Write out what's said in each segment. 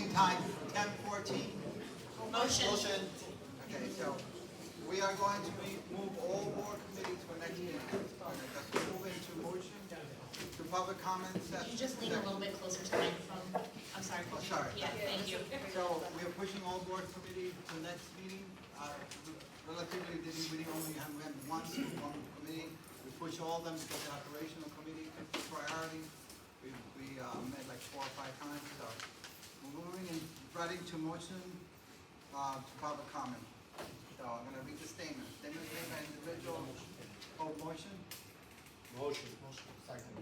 meeting time, 10:14. Motion. Okay, so we are going to move all board committees for next meeting. Let's move into motion to public comments. Could you just lean a little bit closer to the microphone? I'm sorry. Oh, sorry. Yeah, thank you. So we are pushing all board committees to the next meeting. Relatively, this meeting only have one committee. We push all of them because the operational committee is priority. We met like 4 or 5 times. So we're moving and ready to motion to public comment. So I'm going to read the statement. Statement made by individual. Oh, motion. Motion. Second.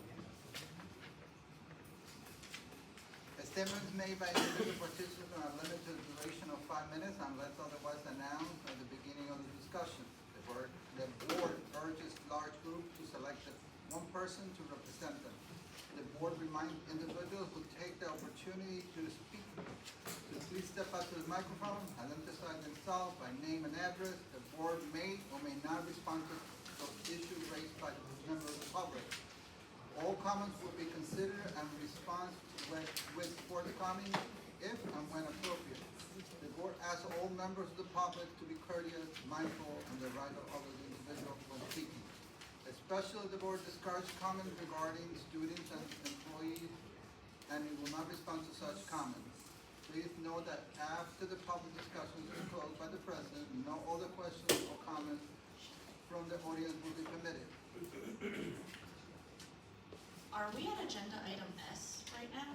A statement is made by individual participant on a limited duration of 5 minutes unless otherwise announced at the beginning of the discussion. The board urges large group to select one person to represent them. The board reminds individuals who take the opportunity to speak to please step up to the microphone, identify themselves by name and address. The board may or may not respond to issues raised by the member of the public. All comments will be considered and response with forthcoming if and when appropriate. The board asks all members of the public to be courteous, mindful, and the right of other individuals when speaking. Especially the board discards comments regarding students and employees, and it will not respond to such comments. Please note that after the public discussion is closed by the president, no other questions or comments from the audience will be permitted. Are we at agenda item S right now?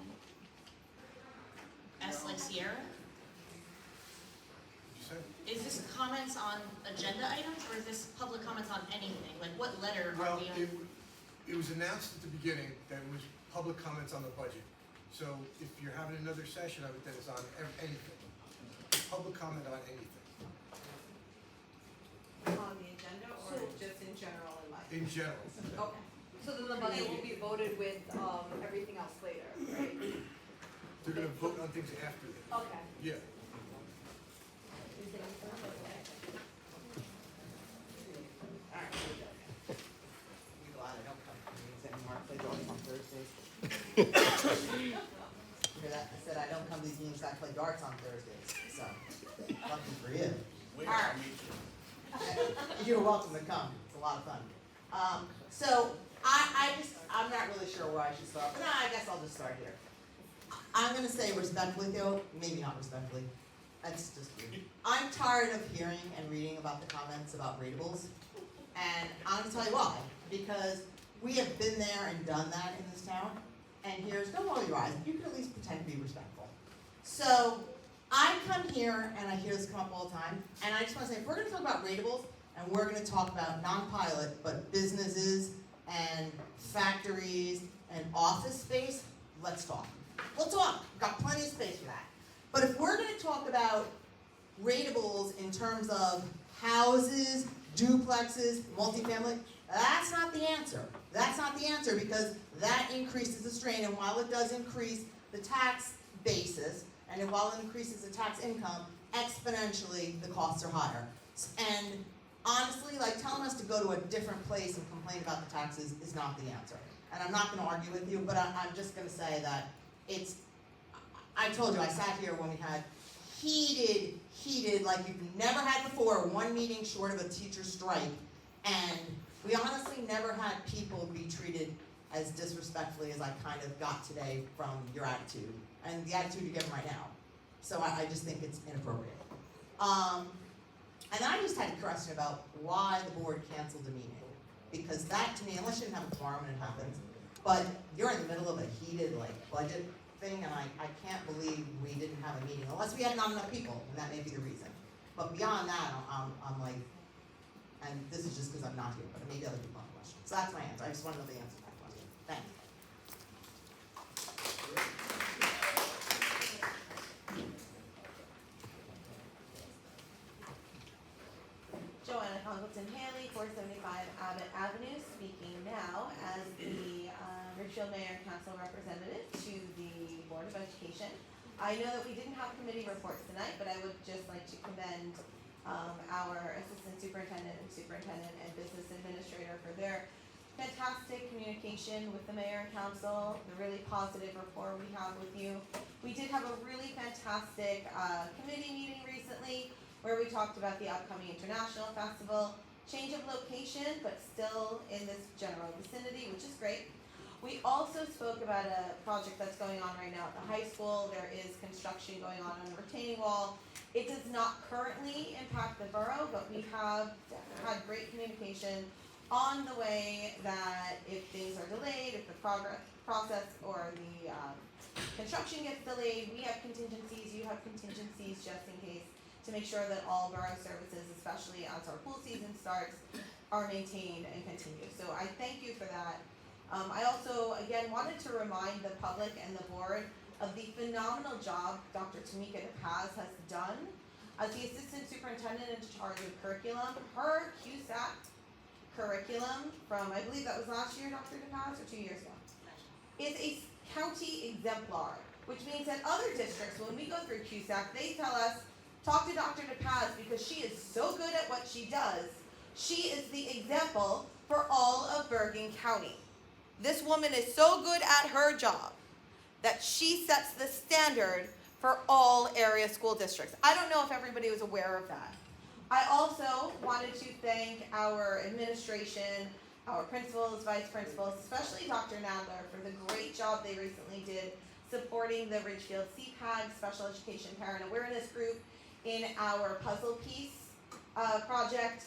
S like Sierra? Is this comments on agenda items or is this public comments on anything? Like what letter are Well, we on? it was announced at the beginning that it was public comments on the budget. So if you're having another session of it, that is on anything. Public comment on anything, On the agenda or just in general in life? in general. Okay, so then the budget will be voted with, everything else later, right? They're gonna vote on things after that. Okay. Yeah. I'm glad I don't come to meetings anymore, I play darts on Thursdays. Hear that? I said I don't come to these meetings, I play darts on Thursdays, so, lucky for you. Alright. You're welcome to come, it's a lot of fun. So, I'm not really sure where I should start, but I guess I'll just start here. I'm gonna say respectfully though, maybe not respectfully, that's just weird. I'm tired of hearing and reading about the comments about ratables, and I'm gonna tell you why. Because we have been there and done that in this town, and don't roll your eyes, you can at least pretend to be respectful. So, I come here and I hear this come up all the time, and I just wanna say, if we're gonna talk about ratables, and we're gonna talk about non-pilot, but businesses and factories and office space, let's talk. We'll talk, got plenty of space for that. But if we're gonna talk about ratables in terms of houses, duplexes, multifamily, that's not the answer. That's not the answer because that increases the strain, and while it does increase the tax basis, and while it increases the tax income, exponentially the costs are higher. And honestly, like telling us to go to a different place and complain about the taxes is not the answer. And I'm not gonna argue with you, but I'm just gonna say that I told you, I sat here when we had heated, like you've never had before, one meeting short of a teacher strike, and we honestly never had people be treated as disrespectfully as I kind of got today from your attitude, and the attitude you're giving right now. So I just think it's inappropriate. And I just had a question about why the board canceled the meeting. Because that, to me, unless you didn't have a quorum and it happens, but you're in the middle of a heated, budget thing, and I can't believe we didn't have a meeting, unless we had not enough people, and that may be the reason. But beyond that, I'm like, and this is just because I'm not here, but maybe other people have questions. So that's my answer. I just want to know the answer to that question. Thanks. Joanna Congleton-Haley, 475 Abbott Avenue, speaking now as the Richfield Mayor Council representative to the Board of Education. I know that we didn't have committee reports tonight, but I would just like to commend our Assistant Superintendent and Business Administrator for their fantastic communication with the mayor and council, the really positive rapport we have with you. We did have a really fantastic committee meeting recently where we talked about the upcoming international festival, change of location, but still in this general vicinity, which is great. We also spoke about a project that's going on right now at the high school. There is construction going on a retaining wall. It does not currently impact the borough, but we have had great communication on the way that if things are delayed, if the process or the construction gets delayed, we have contingencies, you have contingencies just in case, to make sure that all borough services, especially as our pool season starts, are maintained and continue. So I thank you for that. I also, again, wanted to remind the public and the board of the phenomenal job Dr. Tamika DePaz has done as the Assistant Superintendent in charge of curriculum. Her CUSAC curriculum from, I believe that was last year, Dr. DePaz, or 2 years ago, is a county exemplar, which means that other districts, when we go through CUSAC, they tell us, talk to Dr. DePaz because she is so good at what she does. She is the example for all of Bergen County. This woman is so good at her job that she sets the standard for all area school districts. I don't know if everybody was aware of that. I also wanted to thank our administration, our principals, vice principals, especially Dr. Nadler, for the great job they recently did supporting the Ridgefield CPAG Special Education Parent Awareness Group in our puzzle piece project.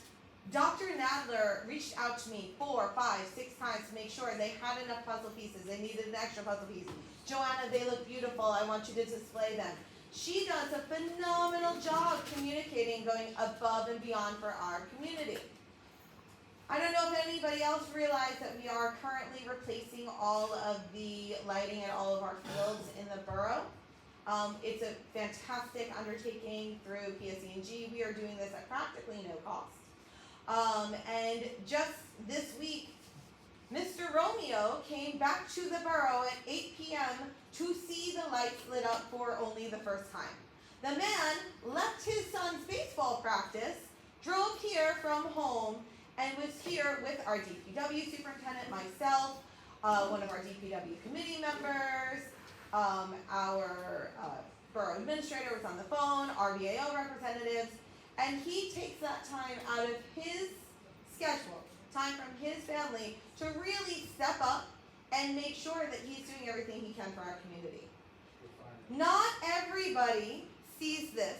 Dr. Nadler reached out to me 4, 5, 6 times to make sure they had enough puzzle pieces. They needed an extra puzzle piece. Joanna, they look beautiful. I want you to display them. She does a phenomenal job communicating, going above and beyond for our community. I don't know if anybody else realized that we are currently replacing all of the lighting at all of our fields in the borough. It's a fantastic undertaking through PSE&G. We are doing this at practically no cost. And just this week, Mr. Romeo came back to the borough at 8 p.m. to see the lights lit up for only the first time. The man left his son's baseball practice, drove here from home, and was here with our DPW superintendent, myself, one of our DPW committee members, our borough administrator was on the phone, our VAO representatives, and he takes that time out of his schedule, time from his family, to really step up and make sure that he's doing everything he can for our community. Not everybody sees this.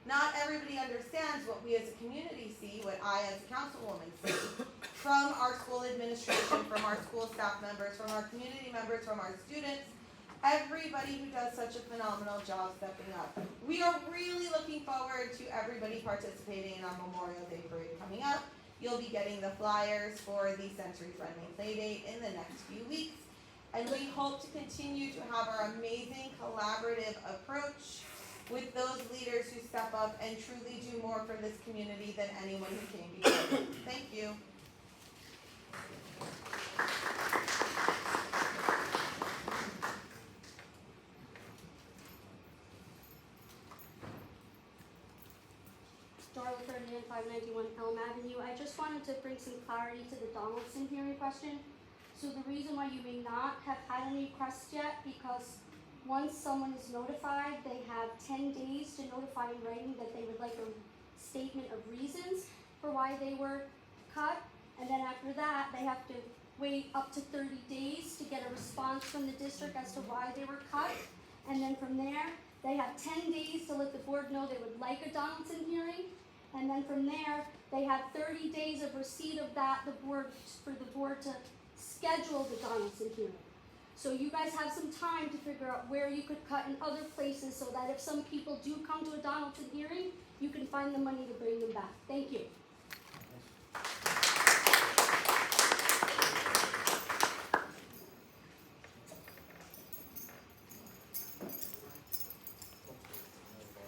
Not everybody understands what we as a community see, what I as a councilwoman see, from our school administration, from our school staff members, from our community members, from our students, everybody who does such a phenomenal job stepping up. We are really looking forward to everybody participating in our Memorial Day Parade coming up. You'll be getting the flyers for the Sensory Friendly Playdate in the next few weeks. And we hope to continue to have our amazing collaborative approach with those leaders who step up and truly do more for this community than anyone who came before. Thank you. Darla Ferdinand, 591 Elm Avenue. I just wanted to bring some clarity to the Donaldson hearing question. So the reason why you may not have had any requests yet, because once someone is notified, they have 10 days to notify in writing that they would like a statement of reasons for why they were cut. And then after that, they have to wait up to 30 days to get a response from the district as to why they were cut. And then from there, they have 10 days to let the board know they would like a Donaldson hearing. And then from there, they have 30 days of receipt of that, for the board to schedule the Donaldson hearing. So you guys have some time to figure out where you could cut in other places so that if some people do come to a Donaldson hearing, you can find the money to bring them back. Thank you.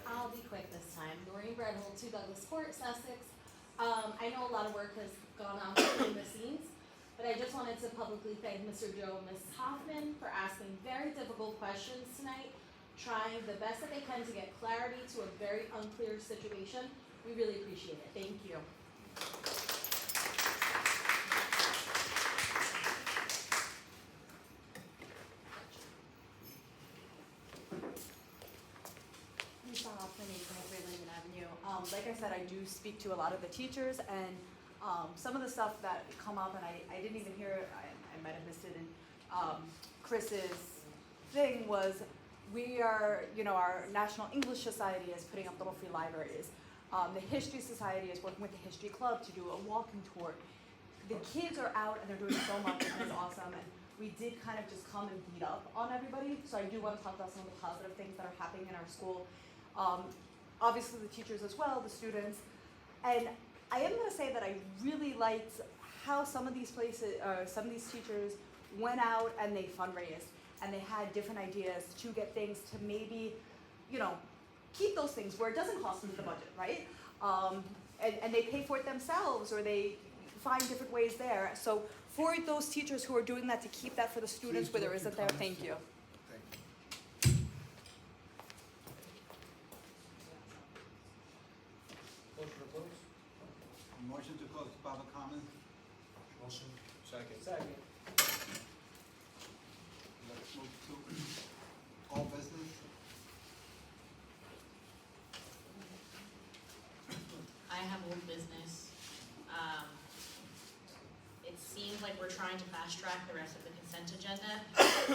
I'll be quick this time. Doreen Bredhold, 2 Douglas Court, Sussex. I know a lot of work has gone on behind the scenes, but I just wanted to publicly thank Mr. Joe and Ms. Hoffman for asking very difficult questions tonight, trying the best that they can to get clarity to a very unclear situation. We really appreciate it. Thank you. Monique from 3 Linden Avenue. Like I said, I do speak to a lot of the teachers, and some of the stuff that come up, and I didn't even hear it, I might have missed it in Chris's thing, was we are, our National English Society is putting up little free libraries. The History Society is working with the History Club to do a walking tour. The kids are out and they're doing so much, and it's awesome. And we did kind of just come and beat up on everybody. So I do want to talk about some of the positive things that are happening in our school. Obviously the teachers as well, the students. And I am going to say that I really liked how some of these places, some of these teachers went out and they fundraised. And they had different ideas to get things to maybe, keep those things where it doesn't cost them the budget, right? And they pay for it themselves, or they find different ways there. So for those teachers who are doing that, to keep that for the students where there isn't there, thank you. Thank you. Motion to close? Motion to close public comment. Motion. Second. Let's move to all business. I have old business. It seems like we're trying to fast track the rest of the consent agenda.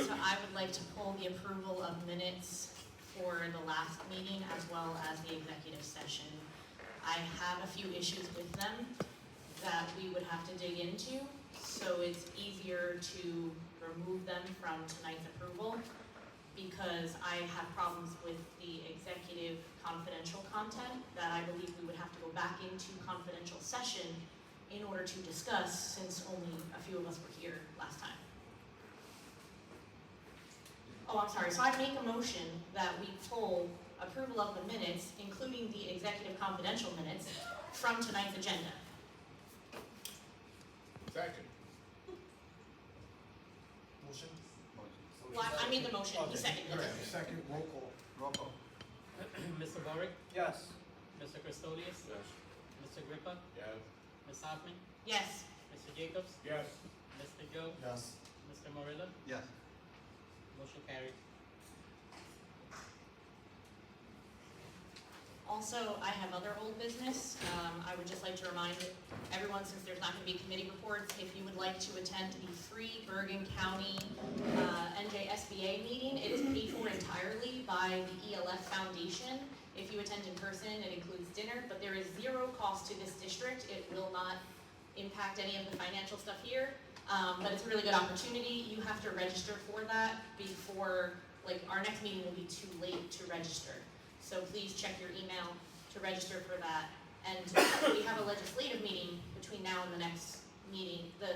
So I would like to pull the approval of minutes for the last meeting as well as the executive session. I have a few issues with them that we would have to dig into, so it's easier to remove them from tonight's approval because I have problems with the executive confidential content that I believe we would have to go back into confidential session in order to discuss, since only a few of us were here last time. Oh, I'm sorry, so I make a motion that we pull approval of the minutes, including the executive confidential minutes, from tonight's agenda. Second. Motion? Well, I made the motion, he seconded it. Second, roll call. Roll call. Mr. Boric, Yes. Mr. Christolius, Yes. Mr. Grippa, Yes. Ms. Hoffman, Yes. Mr. Jacobs, Yes. Mr. Joe, Yes. Mr. Morilla, Yes. motion carried. Also, I have other old business. I would just like to remind everyone, since there's not going to be committee reports, if you would like to attend the free Bergen County NJSBA meeting, it is paid for entirely by the ELF Foundation. If you attend in person, it includes dinner, but there is zero cost to this district. It will not impact any of the financial stuff here, but it's a really good opportunity. You have to register for that before, our next meeting will be too late to register. So please check your email to register for that. And we have a legislative meeting between now and the next meeting. We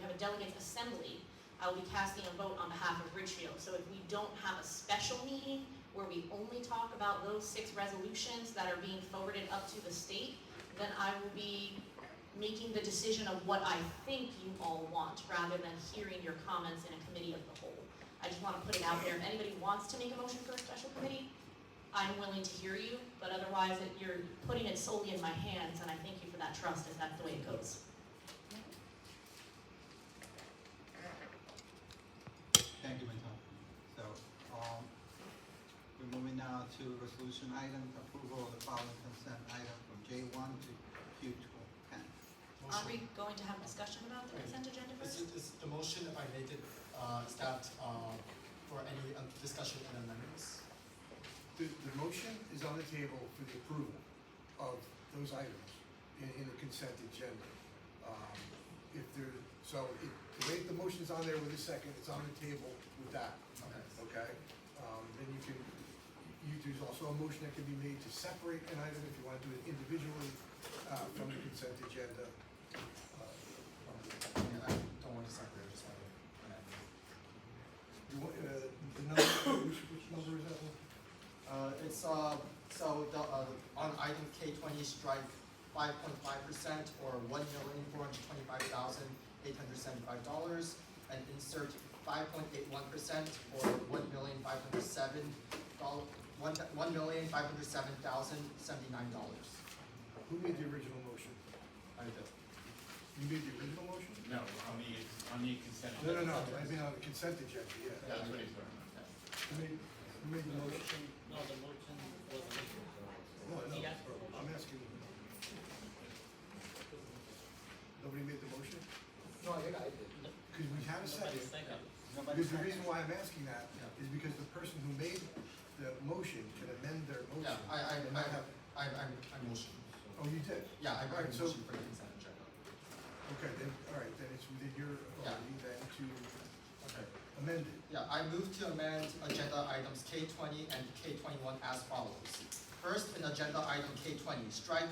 have a delegates assembly. I will be casting a vote on behalf of Ridgefield. So if we don't have a special meeting where we only talk about those 6 resolutions that are being forwarded up to the state, then I will be making the decision of what I think you all want, rather than hearing your comments in a committee of the whole. I just want to put it out there. If anybody wants to make a motion for a special committee, I'm willing to hear you, but otherwise you're putting it solely in my hands, and I thank you for that trust if that's the way it goes. Thank you, Ms. Hoffman. So, we're moving now to resolution items, approval of the following consent item from J1 to Q10. Are we going to have discussion about the consent agenda first? Is the motion, if I make it, is that for any discussion and amendments? The motion is on the table for the approval of those items in the consent agenda. The way the motion's on there with a second, it's on the table with that. Okay? Then there's also a motion that can be made to separate an item if you want to do it individually from the consent agenda. I don't want to separate, I just want to amend. You want, the number, which number is that one? It's, on item K20, strike 5.5% or $1,425,875, and insert 5.81% or $1,507,079. Who made the original motion? I do. You made the original motion? No, on the consent. No, I mean on the consent agenda, yeah. That's what he's talking about. Who made the motion? No, the motion was have a Nobody second. second. Because the reason why I'm asking that is because the person who made the motion can amend their motion. Yeah, and not have- I motion. Oh, you did? Yeah, I Alright, so, motion for the consent agenda. okay, then, all right, then it's within your authority then to Okay. amend it. Yeah, I move to amend agenda items K20 and K21 as follows. First, in agenda item K20, strike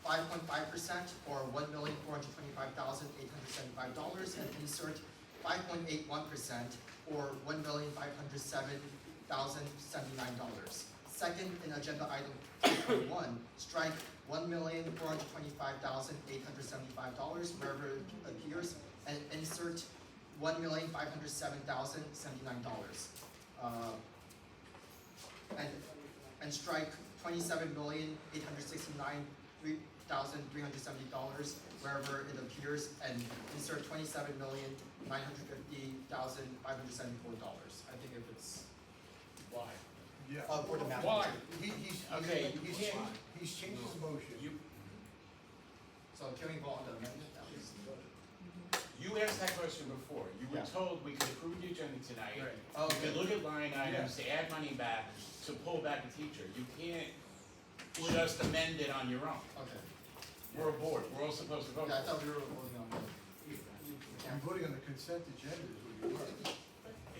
5.5% or $1,425,875 and insert 5.81% or $1,507,079. Second, in agenda item K21, strike $1,425,875 wherever it appears and insert $1,507,079. And strike $27,869,370 wherever it appears and insert $27,950,574. I think if it's Why? Yeah. for the math. Why? Okay, you He's can't- changed, he's changed his motion. So can we vote on the amendment at least? You asked that question before. You were Yeah. told we could approve the agenda tonight. Right. Oh, You could okay. look at line items to add money back, to pull back a teacher. You can't just amend it on your own. Okay. We're a board. We're all supposed to vote. Yeah, I thought we were voting on the. You're voting on the consent agenda is what you are.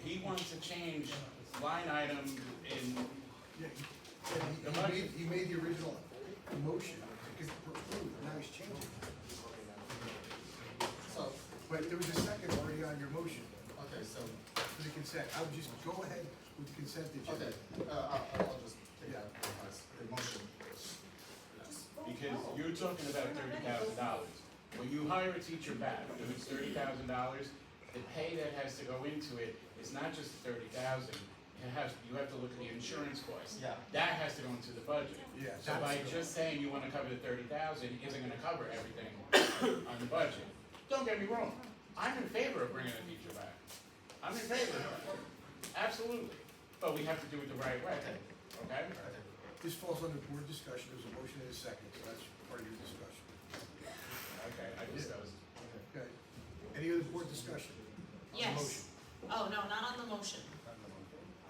He wants to change line item in, Yeah, he made the original motion to approve, now he's changing it. So, But there was a second already on your motion okay, so, for the consent. I would just go ahead with the consent agenda. okay, I'll just take that as the motion. because you're talking about $30,000. When you hire a teacher back, who's $30,000, the pay that has to go into it is not just $30,000. You have to look at the insurance cost. Yeah. That has to go into the budget. Yeah, So by that's- just saying you wanna cover the $30,000 isn't gonna cover everything on the budget. Don't get me wrong, I'm in favor of bringing a teacher back. I'm in favor of it, absolutely. But we have to do it the right way, okay? This falls under board discussion, there's a motion and a second, so that's part of your discussion. Okay, I discussed. Okay, any other board discussion? On the Yes. motion? Oh, no, not on the motion,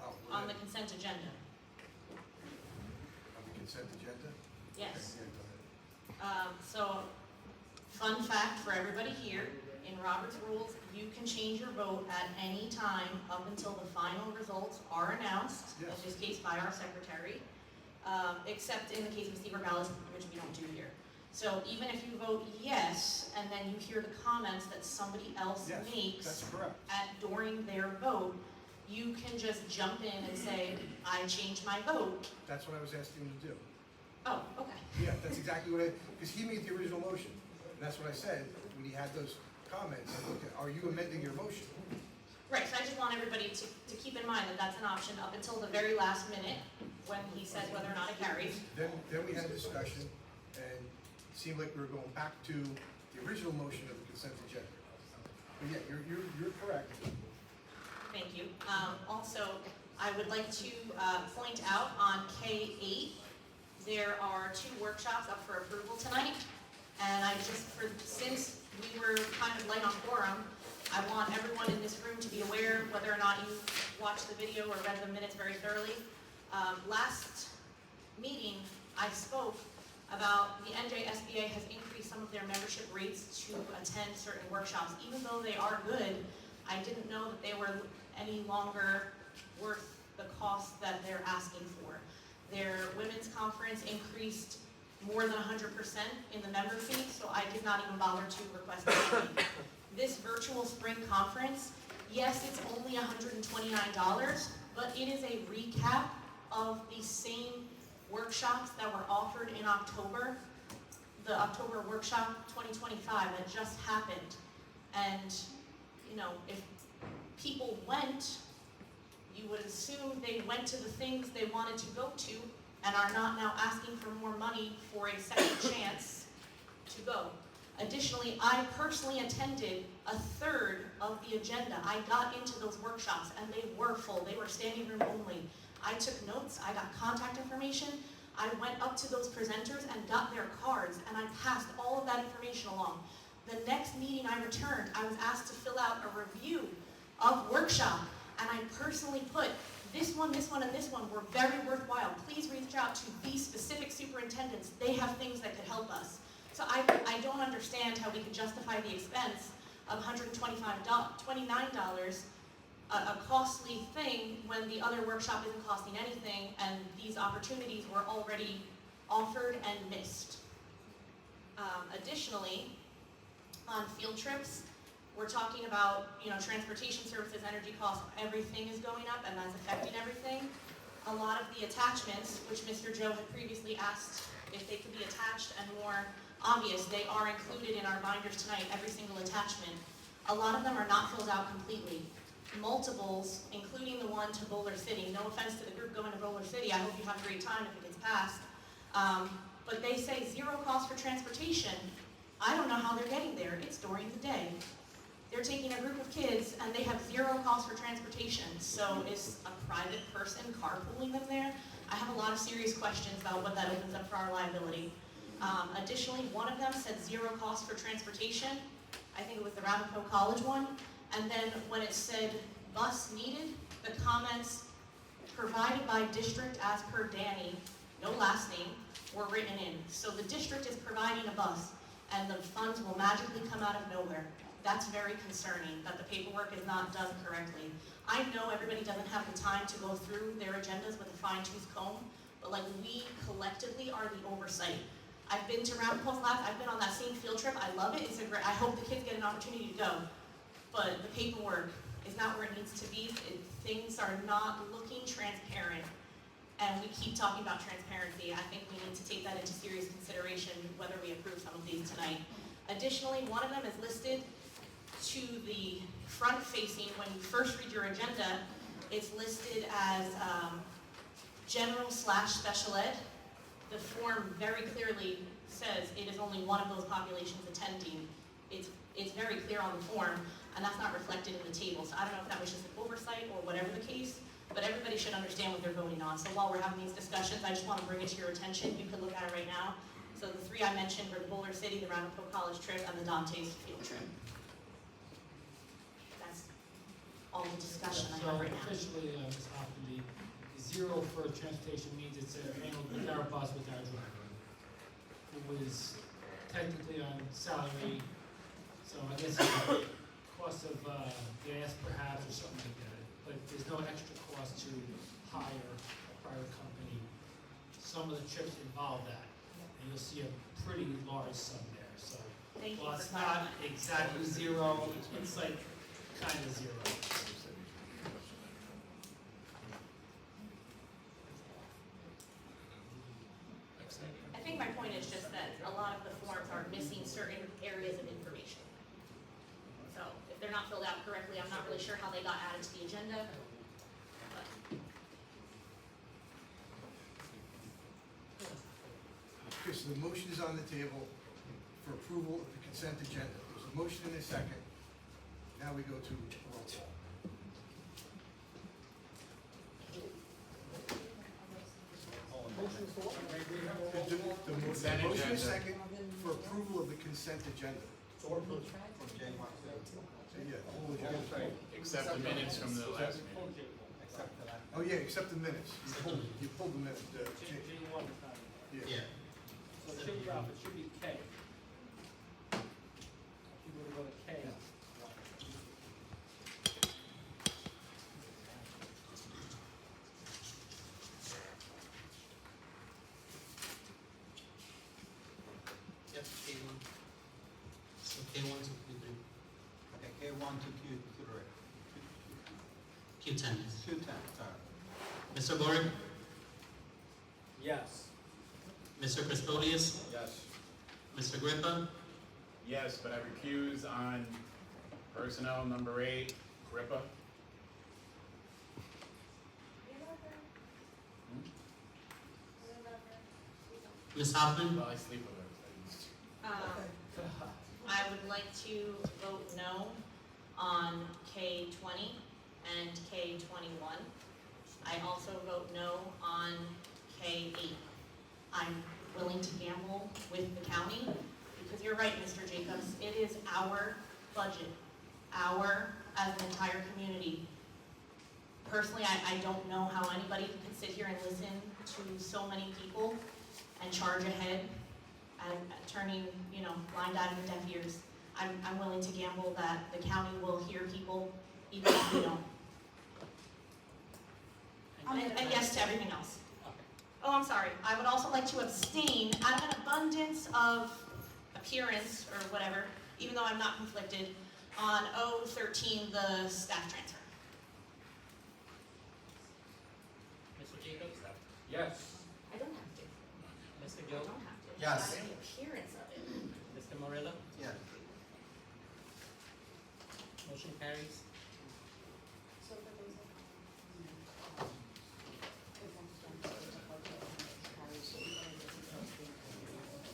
Oh, on the consent agenda. On the consent agenda? Yes. Okay, go ahead. So, fun fact for everybody here, in Robert's rules, you can change your vote at any time up until the final results are announced, in Yes. this case by our secretary, except in the case of secret ballots, which we don't do here. So even if you vote yes, and then you hear the comments that somebody else Yes, makes that's correct. during their vote, you can just jump in and say, I changed my vote. That's what I was asking him to do. Oh, okay. Yeah, that's exactly what because he made the original motion. And that's what I said when he had those comments. I looked at, are you amending your motion? Right, so I just want everybody to keep in mind that that's an option up until the very last minute, when he says whether or not it carries. Then we had a discussion, and it seemed like we were going back to the original motion of the consent agenda. But yeah, you're correct. Thank you. Also, I would like to point out on K8, there are 2 workshops up for approval tonight. And I just, since we were kind of light on quorum, I want everyone in this room to be aware, whether or not you watched the video or read the minutes very thoroughly. Last meeting, I spoke about the NJSBA has increased some of their membership rates to attend certain workshops. Even though they are good, I didn't know that they were any longer worth the cost that they're asking for. Their women's conference increased more than 100% in the member fee, so I did not even bother to request anything. This virtual spring conference, yes, it's only $129, but it is a recap of the same workshops that were offered in October, the October workshop 2025 that just happened. And, you know, if people went, you would assume they went to the things they wanted to go to and are not now asking for more money for a second chance to go. Additionally, I personally attended a third of the agenda. I got into those workshops and they were full. They were standing room only. I took notes, I got contact information, I went up to those presenters and got their cards and I passed all of that information along. The next meeting I returned, I was asked to fill out a review of workshop, and I personally put this one, and this one were very worthwhile. Please reach out to these specific superintendents. They have things that could help us. So I don't understand how we could justify the expense of $129, a costly thing, when the other workshop isn't costing anything, and these opportunities were already offered and missed. Additionally, on field trips, we're talking about, transportation services, energy costs, everything is going up, and that's affecting everything. A lot of the attachments, which Mr. Joe had previously asked if they could be attached and more obvious, they are included in our binders tonight, every single attachment. A lot of them are not filled out completely. Multiples, including the one to Boulder City. No offense to the group going to Boulder City, I hope you have a great time if it gets passed. But they say 0 cost for transportation. I don't know how they're getting there. It's during the day. They're taking a group of kids and they have 0 cost for transportation. So is a private person carpooling them there? I have a lot of serious questions about what that opens up for our liability. Additionally, one of them said 0 cost for transportation. I think it was the Ramapo College one. And then when it said bus needed, the comments provided by district as per Danny, no last name, were written in. So the district is providing a bus and the funds will magically come out of nowhere. That's very concerning, that the paperwork is not done correctly. I know everybody doesn't have the time to go through their agendas with a fine-tooth comb, but we collectively are the oversight. I've been to Ramapo Flats, I've been on that same field trip, I love it, I hope the kids get an opportunity to go. But the paperwork is not where it needs to be. Things are not looking transparent, and we keep talking about transparency. I think we need to take that into serious consideration whether we approve some of these tonight. Additionally, one of them is listed to the front-facing. When you first read your agenda, it's listed as general/special ed. The form very clearly says it is only one of those populations attending. It's very clear on the form, and that's not reflected in the table. So I don't know if that was just an oversight or whatever the case, but everybody should understand what they're voting on. So while we're having these discussions, I just want to bring it to your attention. You could look at it right now. So the 3 I mentioned were the Boulder City, the Ramapo College trip, and the Dante's field trip. That's all the discussion I have right now. So officially, Ms. Hoffman, the 0 for transportation means it's handled with our bus, with our driver, who is technically on salary. So I guess it's the cost of gas perhaps or something like that. But there's no extra cost to hire a private company. Some of the trips involve that. And you'll see a pretty large sum there. So Thank you while for it's not clarifying. exactly 0, it's kind of 0. I think my point is just that a lot of the forms are missing certain areas of information. So if they're not filled out correctly, I'm not really sure how they got added to the agenda. But Okay, so the motion is on the table for approval of the consent agenda. There's a motion and a second. Now we go to roll call. The Consent motion agenda. is second for approval of the consent agenda. Yeah, the whole agenda. Except the minutes from the last meeting. Oh, yeah, except the minutes. You pulled the minutes, J1 yeah. So it should be Ralph, it should be K. You would go to K. Yep, K1. So K1 to Q3. Okay, K1 to Q3. Q10. Q10, sorry. Mr. Gordon? Yes. Mr. Christodius? Yes. Mr. Grippa? Yes, but I recuse on personnel number 8, Grippa. Ms. Hoffman? Well, I sleep with her. I would like to vote no on K20 and K21. I also vote no on K8. I'm willing to gamble with the county because you're right, Mr. Jacobs, it is our budget, as an entire community. Personally, I don't know how anybody can sit here and listen to so many people and charge ahead and turning, blind eye and deaf ears. I'm willing to gamble that the county will hear people even if we don't. And yes to everything else. Oh, I'm sorry. I would also like to abstain out of an abundance of appearance or whatever, even though I'm not conflicted, on 013, the staff transfer. Mr. Jacobs? Yes. I don't have to. Mr. I Joe? don't have to. Yes. Just the appearance of it. Mr. Morello? Yes. Motion carries.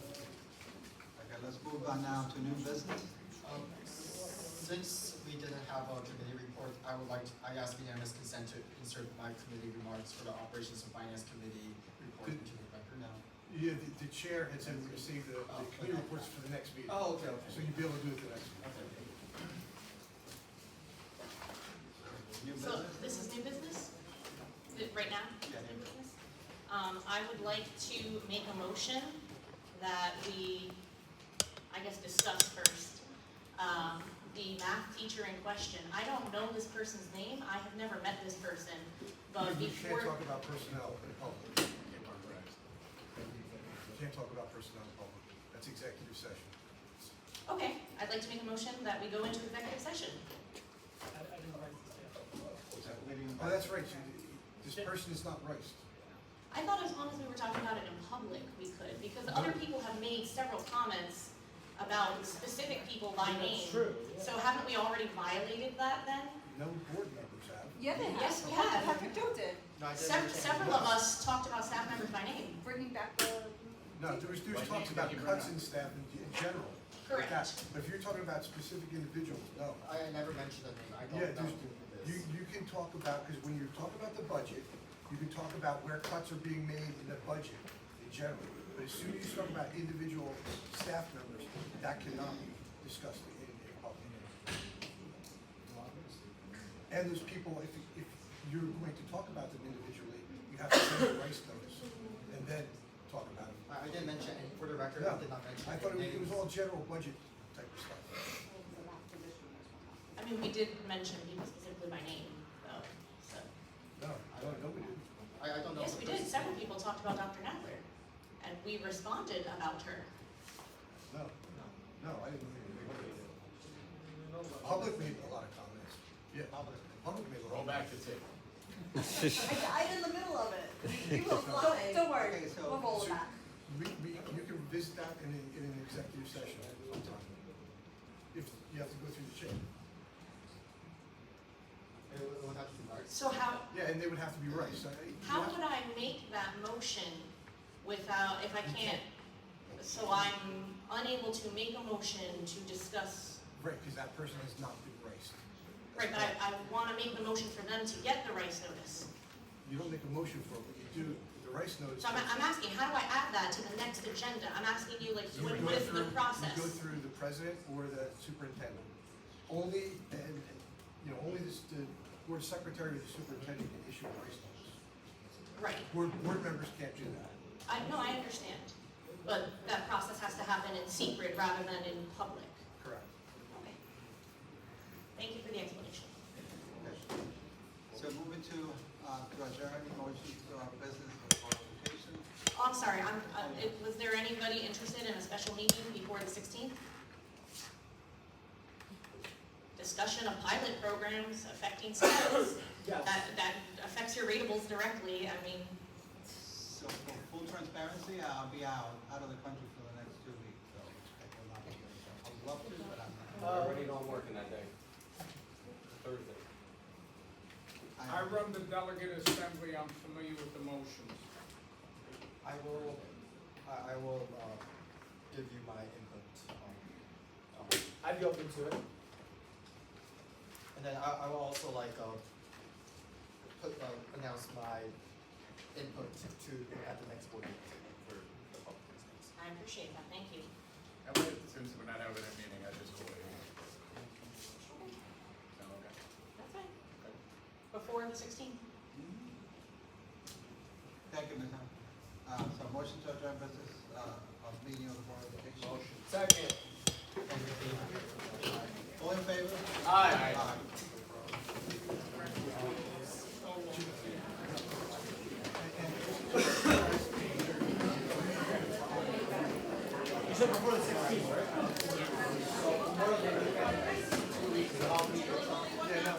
Okay, let's move on now to new business. Since we didn't have a committee report, I ask unanimous consent to insert my committee remarks for the Operations and Finance Committee report into the record now. Yeah, the chair had said we would save the committee reports for the next meeting. Oh, okay, okay. So you'd be able to do it the next meeting. Okay. New So business? this is new business? Right now? Yeah. New business? I would like to make a motion that we, I guess, discuss first. The math teacher in question. I don't know this person's name. I have never met this person, but You can't before. talk about personnel in public. You can't talk about personnel in public. That's executive session. Okay, I'd like to make a motion that we go into executive session. I didn't write this down. Is that waiting? Oh, that's right. This person is not Rice. I thought as long as we were talking about it in public, we could, because other people have made several comments about specific people by name. That's true. So haven't we already violated that then? No board members have. Yeah, they have. Yes, we have. Patrick Joe did, No, I didn't understand. Several of us talked about staff members by name. bringing back the. No, there was By talks name, about you cuts bring in staff in general. like Correct. that. But if you're talking about specific individuals, no. I never mentioned a name, I Yeah, don't know there's, who it is. you can talk about, because when you're talking about the budget, you can talk about where cuts are being made in the budget in general. But as soon as you start about individual staff members, that cannot be discussed in public. And those people, if you're going to talk about them individually, you have to send a rights notice and then talk about it. I didn't mention any, for the record, No, I did not mention I any thought it was names. all general budget type of stuff. I mean, we did mention people specifically by name, though, so. No, we didn't. I don't know. Yes, the we did. person. Several people talked about Dr. Nadler, and we responded about her. No, I didn't. Public made a lot of comments. Yeah, public made a lot. Roll back the tape. I'm in the middle of it. You will Don't- fly. Don't worry, Okay, so- we'll roll it back. You can visit that in an executive session sometime. If you have to go through the chair. It would have to be Mark. So how Yeah, and they would have to be right, so. would I make that motion without, if I can't, so I'm unable to make a motion to discuss, Right, because that person has not been riced. right, but I wanna make the motion for them to get the rice notice. You don't make a motion for it, but you do, the rice notice. So I'm asking, how do I add that to the next agenda? I'm asking you, like, You what go is the through- process? You go through the president or the superintendent. Only, only the board secretary or the superintendent can issue a rice notice. Right, Board members can't do that. I understand, but that process has to happen in secret rather than in public. Correct. Okay. Thank you for the explanation. Okay. So moving to adjourn, motion to our business of qualification. Oh, I'm sorry, was there anybody interested in a special meeting before the 16th? Discussion of pilot programs affecting students. Yes. That affects your ratables directly, I mean, So for full transparency, I'll be out of the country for the next 2 weeks, so I will not be here. I would love to, but I'm not. Already not working that day. Thursday. I run the delegate assembly, I'm familiar with the motions. I will give you my input on. I'd be open to it. And then I will also announce my input at the next board meeting for the public business. I appreciate that, thank you. I wanted to since we're not having a meeting, I just call it. Sound okay? That's fine. Before the 16th? Thank you, Ms. Hunt. So motion to adjourn business, of meeting of the Board of Education. Motion. Second. All in favor? Aye. You said before the 16th, right? Yeah, no.